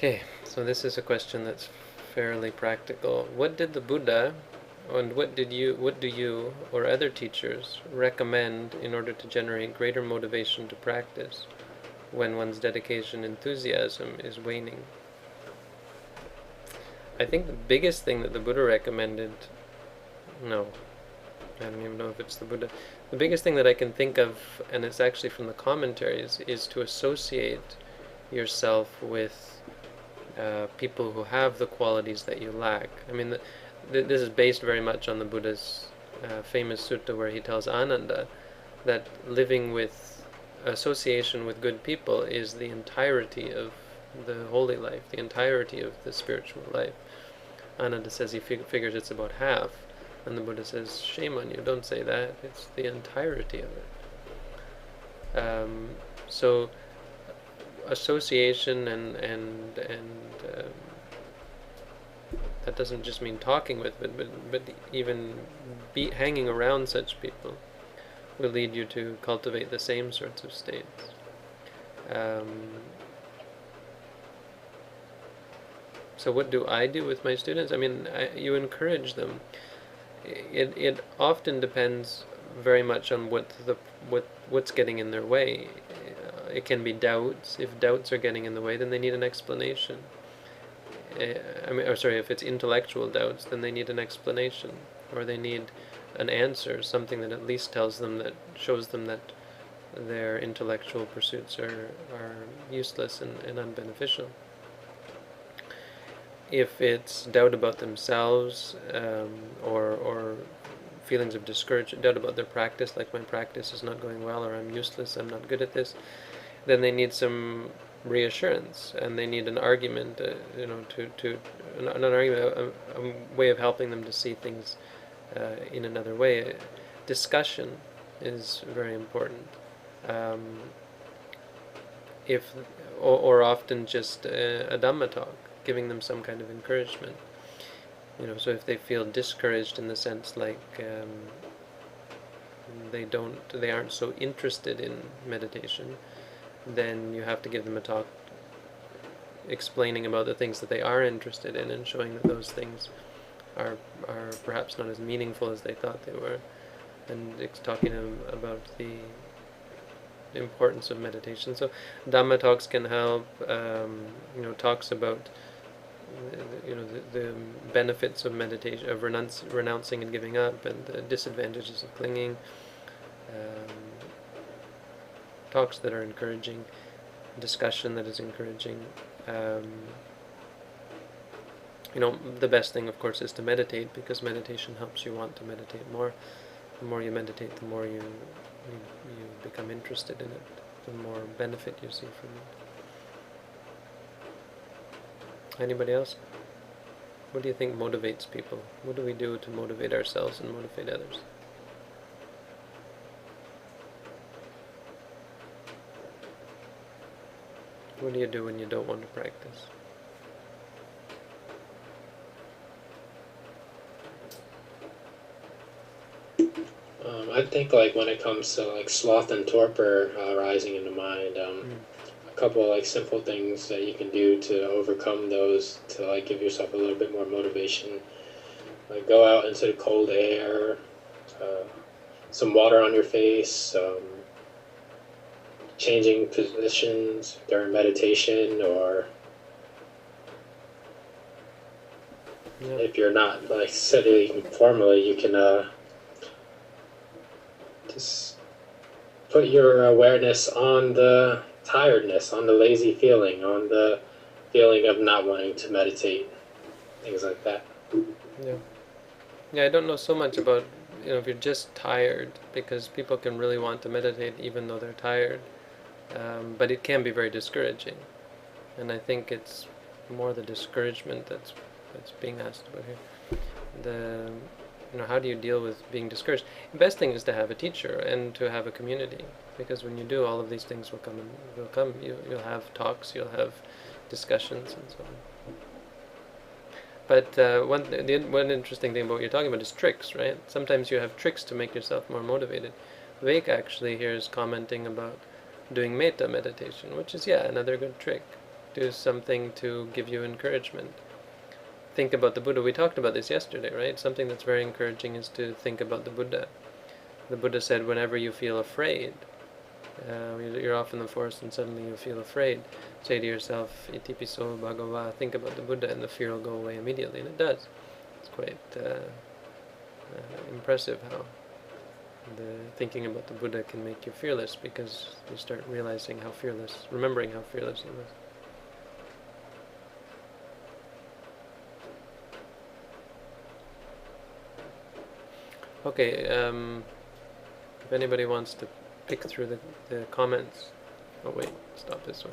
Okay, so this is a question that's fairly practical. What did the Buddha, and what do you or other teachers recommend in order to generate greater motivation to practice when one's dedication enthusiasm is waning? I think the biggest thing that the Buddha recommended, no, I don't even know if it's the Buddha. The biggest thing that I can think of, and it's actually from the commentaries, is to associate yourself with people who have the qualities that you lack. I mean, this is based very much on the Buddha's famous sutta where he tells Ananda that living with association with good people is the entirety of the holy life, the entirety of the spiritual life. Ananda says he figures it's about half, and the Buddha says, shame on you, don't say that, it's the entirety of it. So association and that doesn't just mean talking with, but even hanging around such people will lead you to cultivate the same sorts of states. So what do I do with my students? I mean, you encourage them. It often depends very much on what's getting in their way. It can be doubts. If doubts are getting in the way, then they need an explanation. If it's intellectual doubts, then they need an explanation, or they need an answer, something that at least tells them, that shows them that their intellectual pursuits are useless and unbeneficial. If it's doubt about themselves, or feelings of discouragement, doubt about their practice, like my practice is not going well, or I'm useless, I'm not good at this, then they need some reassurance, and they need an argument, not an argument, a way of helping them to see things in another way. Discussion is very important. Or often just a Dhamma talk, giving them some kind of encouragement. So if they feel discouraged in the sense like they aren't so interested in meditation, then you have to give them a talk explaining about the things that they are interested in, and showing that those things are perhaps not as meaningful as they thought they were, and talking to them about the importance of meditation. So Dhamma talks can help. Talks about the benefits of meditation, of renouncing and giving up, and the disadvantages of clinging. Talks that are encouraging, discussion that is encouraging. The best thing, of course, is to meditate, because meditation helps you want to meditate more. The more you meditate, the more you become interested in it, the more benefit you see from it. Anybody else? What do you think motivates people? What do we do to motivate ourselves and motivate others? What do you do when you don't want to practice? I think when it comes to sloth and torpor rising in the mind, a couple simple things that you can do to overcome those, to give yourself a little bit more motivation. Go out into the cold air, some water on your face, changing positions during meditation, or if you're not sitting formally, you can just put your awareness on the tiredness, on the lazy feeling, on the feeling of not wanting to meditate, things like that. Yeah, I don't know so much about if you're just tired, because people can really want to meditate even though they're tired. But it can be very discouraging, and I think it's more the discouragement that's being asked about here. How do you deal with being discouraged? The best thing is to have a teacher and to have a community, because when you do, all of these things will come. You'll have talks, you'll have discussions, and so on. But one interesting thing about what you're talking about is tricks, right? Sometimes you have tricks to make yourself more motivated. Vivek actually here is commenting about doing metta meditation, which is another good trick. Do something to give you encouragement. Think about the Buddha. We talked about this yesterday, right? Something that's very encouraging is to think about the Buddha. The Buddha said, whenever you feel afraid, you're off in the forest and suddenly you feel afraid, say to yourself, Itipiso Bhagava, think about the Buddha, and the fear will go away immediately. And it does. It's quite impressive how the thinking about the Buddha can make you fearless, because you start realizing how fearless, remembering how fearless he was. Okay, if anybody wants to pick through the comments. Oh wait, stop this one.